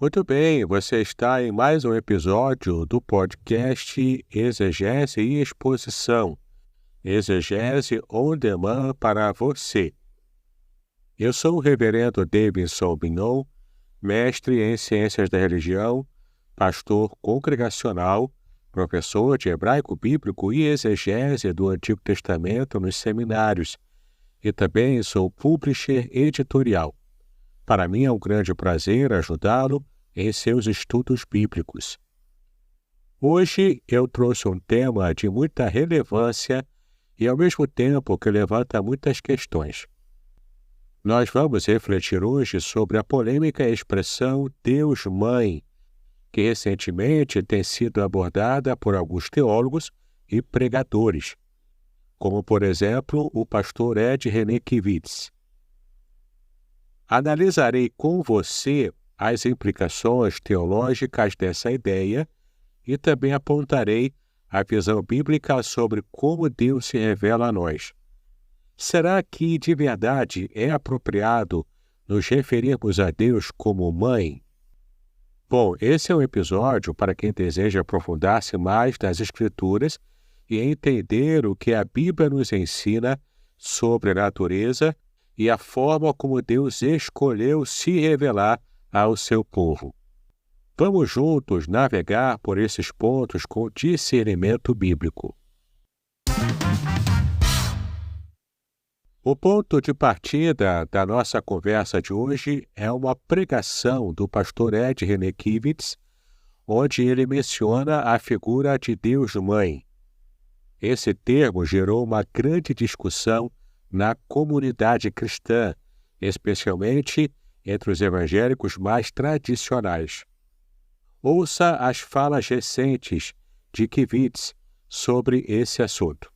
Muito bem, você está em mais um episódio do podcast Exegese e Exposição. Exegese on demand para você. Eu sou o reverendo Davidson Bignon, mestre em Ciências da Religião, pastor congregacional, professor de hebraico bíblico e exegese do Antigo Testamento nos seminários, e também sou publisher editorial. Para mim é um grande prazer ajudá-lo em seus estudos bíblicos. Hoje eu trouxe um tema de muita relevância e ao mesmo tempo que levanta muitas questões. Nós vamos refletir hoje sobre a polêmica expressão Deus Mãe, que recentemente tem sido abordada por alguns teólogos e pregadores, como por exemplo o pastor Ed Renekiewicz. Analisarei com você as implicações teológicas dessa ideia e também apontarei a visão bíblica sobre como Deus se revela a nós. Será que de verdade é apropriado nos referirmos a Deus como mãe? Bom, esse é um episódio para quem deseja aprofundar-se mais nas Escrituras e entender o que a Bíblia nos ensina sobre a natureza e a forma como Deus escolheu se revelar ao seu povo. Vamos juntos navegar por esses pontos com discernimento bíblico. O ponto de partida da nossa conversa de hoje é uma pregação do pastor Ed Renekiewicz, onde ele menciona a figura de Deus Mãe. Esse termo gerou uma grande discussão na comunidade cristã, especialmente entre os evangélicos mais tradicionais. Ouça as falas recentes de Kiewicz sobre esse assunto.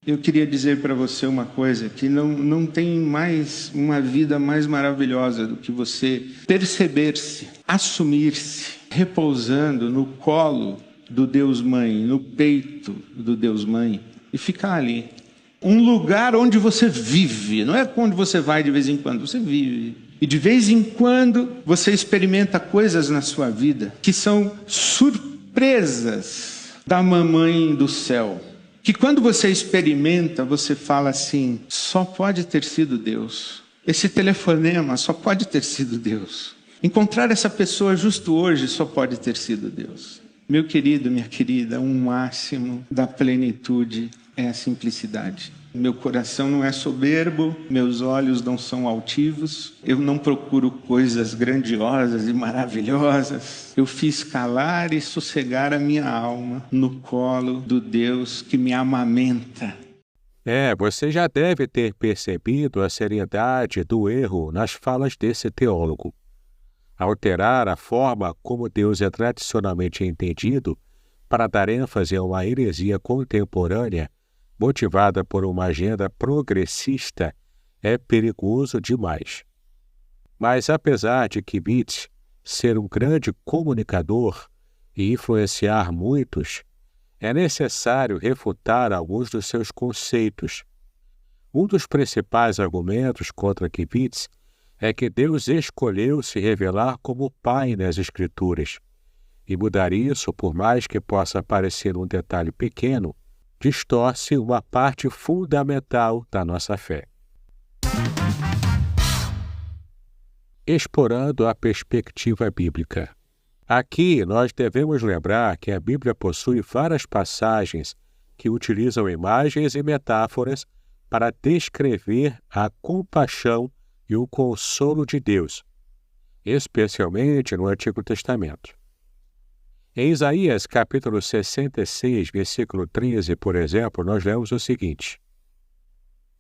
Eu queria dizer para você uma coisa, que não tem mais uma vida mais maravilhosa do que você perceber-se, assumir-se, repousando no colo do Deus Mãe, no peito do Deus Mãe, e ficar ali. Um lugar onde você vive, não é onde você vai de vez em quando, você vive. E de vez em quando você experimenta coisas na sua vida que são surpresas da mamãe do céu. Que quando você experimenta, você fala assim, só pode ter sido Deus. Esse telefonema só pode ter sido Deus. Encontrar essa pessoa justo hoje só pode ter sido Deus. Meu querido, minha querida, um máximo da plenitude é a simplicidade. Meu coração não é soberbo, meus olhos não são altivos, eu não procuro coisas grandiosas e maravilhosas. Eu fiz calar e sossegar a minha alma no colo do Deus que me amamenta. Você já deve ter percebido a seriedade do erro nas falas desse teólogo. Alterar a forma como Deus é tradicionalmente entendido para dar ênfase a uma heresia contemporânea motivada por uma agenda progressista, é perigoso demais. Mas apesar de Kiewicz ser um grande comunicador e influenciar muitos, é necessário refutar alguns dos seus conceitos. Um dos principais argumentos contra Kiewicz é que Deus escolheu se revelar como Pai nas Escrituras, e mudar isso, por mais que possa parecer um detalhe pequeno, distorce uma parte fundamental da nossa fé. Explorando a perspectiva bíblica. Aqui nós devemos lembrar que a Bíblia possui várias passagens que utilizam imagens e metáforas para descrever a compaixão e o consolo de Deus, especialmente no Antigo Testamento. Em Isaías capítulo 66, versículo 13, por exemplo, nós lemos o seguinte: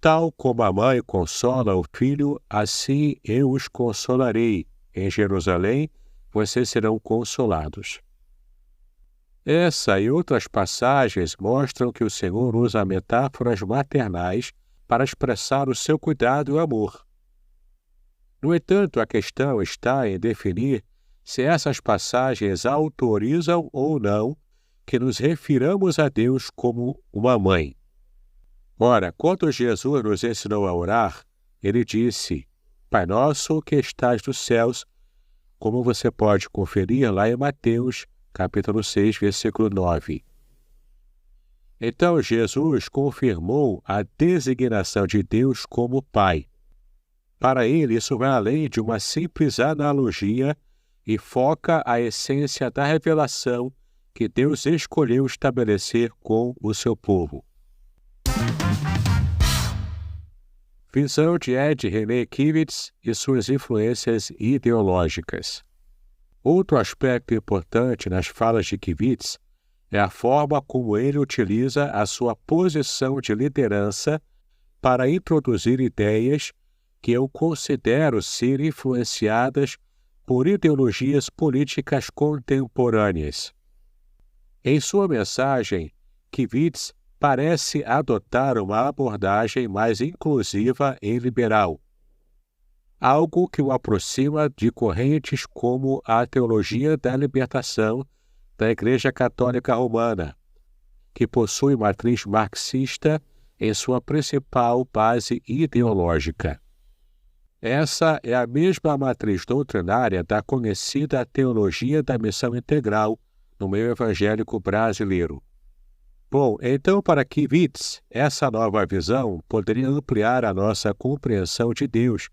Tal como a mãe consola o filho, assim eu os consolarei. Em Jerusalém, vocês serão consolados. Essa e outras passagens mostram que o Senhor usa metáforas maternais para expressar o seu cuidado e amor. No entanto, a questão está em definir se essas passagens autorizam ou não que nos refiramos a Deus como uma mãe. Ora, quando Jesus nos ensinou a orar, ele disse: Pai nosso que estás nos céus, como você pode conferir lá em Mateus, capítulo 6, versículo 9. Então, Jesus confirmou a designação de Deus como Pai. Para ele, isso vai além de uma simples analogia e foca a essência da revelação que Deus escolheu estabelecer com o seu povo. Visão de Ed René Kivitz e suas influências ideológicas. Outro aspecto importante nas falas de Kivitz é a forma como ele utiliza a sua posição de liderança para introduzir ideias que eu considero ser influenciadas por ideologias políticas contemporâneas. Em sua mensagem, Kivitz parece adotar uma abordagem mais inclusiva e liberal, algo que o aproxima de correntes como a teologia da libertação da Igreja Católica Romana, que possui matriz marxista em sua principal base ideológica. Essa é a mesma matriz doutrinária da conhecida teologia da missão integral no meio evangélico brasileiro. Bom, então para Kivitz, essa nova visão poderia ampliar a nossa compreensão de Deus,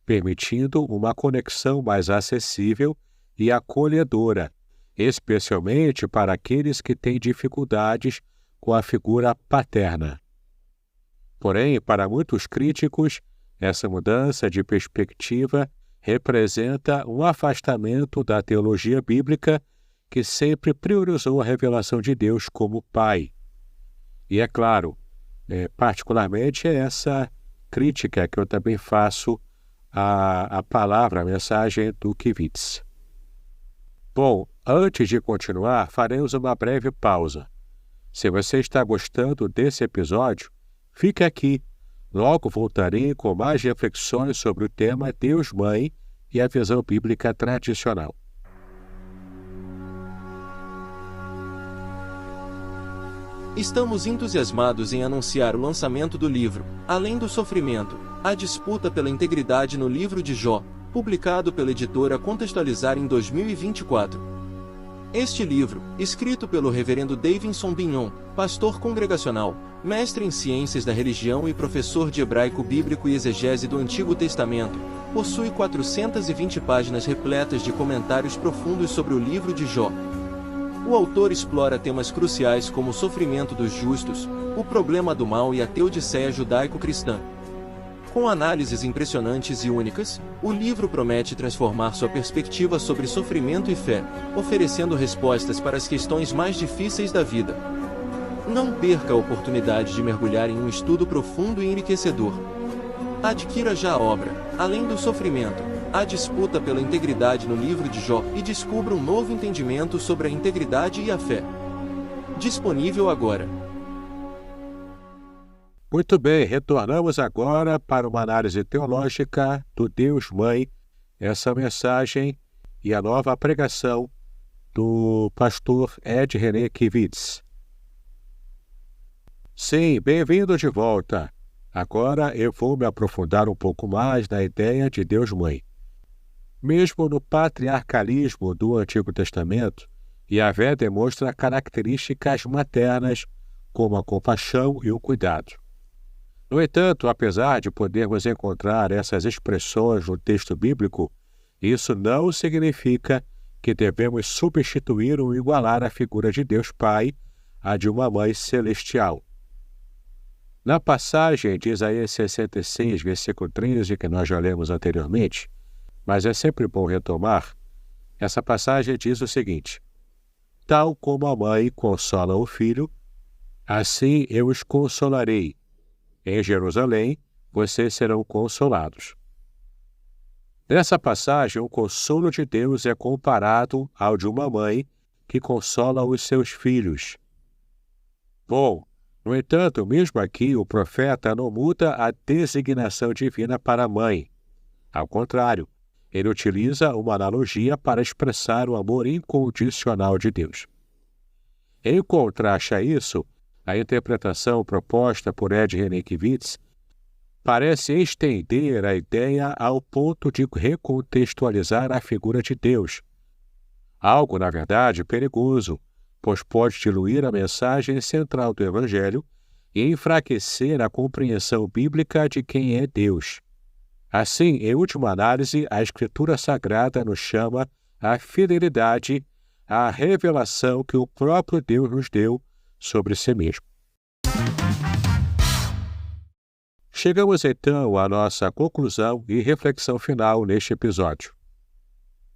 permitindo uma conexão mais acessível e acolhedora, especialmente para aqueles que têm dificuldades com a figura paterna. Porém, para muitos críticos, essa mudança de perspectiva representa um afastamento da teologia bíblica que sempre priorizou a revelação de Deus como Pai. E é claro, particularmente essa crítica que eu também faço à palavra, à mensagem do Kivitz. Bom, antes de continuar, faremos uma breve pausa. Se você está gostando desse episódio, fique aqui. Logo voltarei com mais reflexões sobre o tema Deus Mãe e a visão bíblica tradicional. Estamos entusiasmados em anunciar o lançamento do livro, Além do Sofrimento, a disputa pela integridade no livro de Jó, publicado pela editora Contextualizar em 2024. Este livro, escrito pelo reverendo Davidson Bignon, pastor congregacional, mestre em ciências da religião e professor de hebraico bíblico e exegese do Antigo Testamento, possui 420 páginas repletas de comentários profundos sobre o livro de Jó. O autor explora temas cruciais como o sofrimento dos justos, o problema do mal e a teodiceia judaico-cristã. Com análises impressionantes e únicas, o livro promete transformar sua perspectiva sobre sofrimento e fé, oferecendo respostas para as questões mais difíceis da vida. Não perca a oportunidade de mergulhar em um estudo profundo e enriquecedor. Adquira já a obra, Além do Sofrimento, a disputa pela integridade no livro de Jó e descubra um novo entendimento sobre a integridade e a fé. Disponível agora. Muito bem, retornamos agora para uma análise teológica do Deus Mãe, essa mensagem e a nova pregação do pastor Ed René Kivitz. Sim, bem-vindo de volta. Agora eu vou me aprofundar um pouco mais na ideia de Deus Mãe. Mesmo no patriarcalismo do Antigo Testamento, Yahvé demonstra características maternas como a compaixão e o cuidado. No entanto, apesar de podermos encontrar essas expressões no texto bíblico, isso não significa que devemos substituir ou igualar a figura de Deus Pai à de uma mãe celestial. Na passagem de Isaías 66, versículo 13, que nós já lemos anteriormente, mas é sempre bom retomar, essa passagem diz o seguinte: tal como a mãe consola o filho, assim eu os consolarei. Em Jerusalém, vocês serão consolados. Nessa passagem, o consolo de Deus é comparado ao de uma mãe que consola os seus filhos. Bom, no entanto, mesmo aqui, o profeta não muda a designação divina para a mãe. Ao contrário, ele utiliza uma analogia para expressar o amor incondicional de Deus. Em contraste a isso, a interpretação proposta por Ed René Kivitz parece estender a ideia ao ponto de recontextualizar a figura de Deus. Algo, na verdade, perigoso, pois pode diluir a mensagem central do Evangelho e enfraquecer a compreensão bíblica de quem é Deus. Assim, em última análise, a Escritura Sagrada nos chama à fidelidade à revelação que o próprio Deus nos deu sobre si mesmo. Chegamos então à nossa conclusão e reflexão final neste episódio.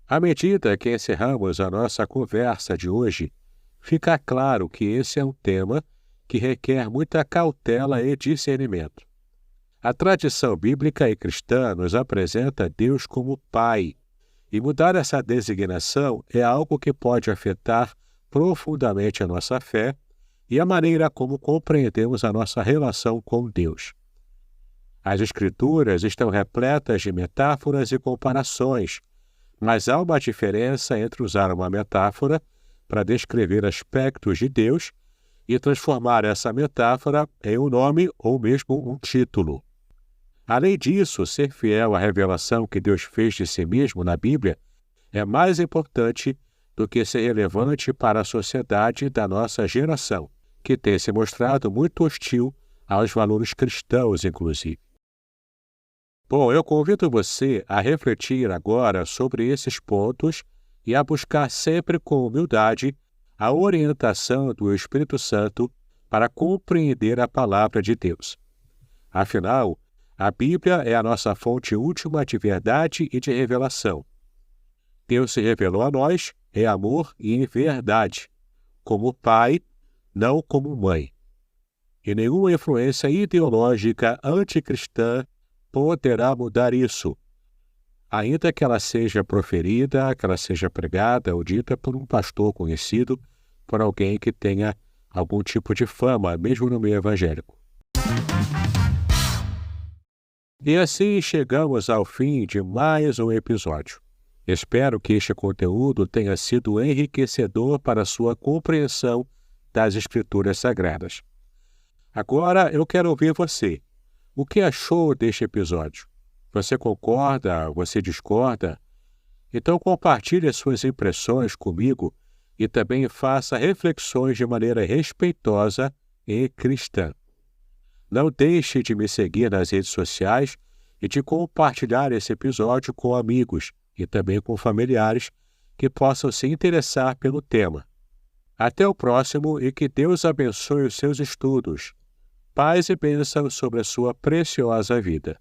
À medida que encerramos a nossa conversa de hoje, fica claro que esse é um tema que requer muita cautela e discernimento. A tradição bíblica e cristã nos apresenta Deus como Pai, e mudar essa designação é algo que pode afetar profundamente a nossa fé e a maneira como compreendemos a nossa relação com Deus. As Escrituras estão repletas de metáforas e comparações, mas há uma diferença entre usar uma metáfora para descrever aspectos de Deus e transformar essa metáfora em um nome ou mesmo um título. Além disso, ser fiel à revelação que Deus fez de si mesmo na Bíblia é mais importante do que ser relevante para a sociedade da nossa geração, que tem se mostrado muito hostil aos valores cristãos, inclusive. Bom, eu convido você a refletir agora sobre esses pontos e a buscar sempre com humildade a orientação do Espírito Santo para compreender a palavra de Deus. Afinal, a Bíblia é a nossa fonte última de verdade e de revelação. Deus se revelou a nós em amor e em verdade, como Pai, não como Mãe. E nenhuma influência ideológica anticristã poderá mudar isso, ainda que ela seja proferida, que ela seja pregada ou dita por um pastor conhecido, por alguém que tenha algum tipo de fama, mesmo no meio evangélico. E assim chegamos ao fim de mais um episódio. Espero que este conteúdo tenha sido enriquecedor para a sua compreensão das Escrituras Sagradas. Agora eu quero ouvir você. O que achou deste episódio? Você concorda? Você discorda? Então compartilhe as suas impressões comigo e também faça reflexões de maneira respeitosa e cristã. Não deixe de me seguir nas redes sociais e de compartilhar esse episódio com amigos e também com familiares que possam se interessar pelo tema. Até o próximo e que Deus abençoe os seus estudos. Paz e bênção sobre a sua preciosa vida.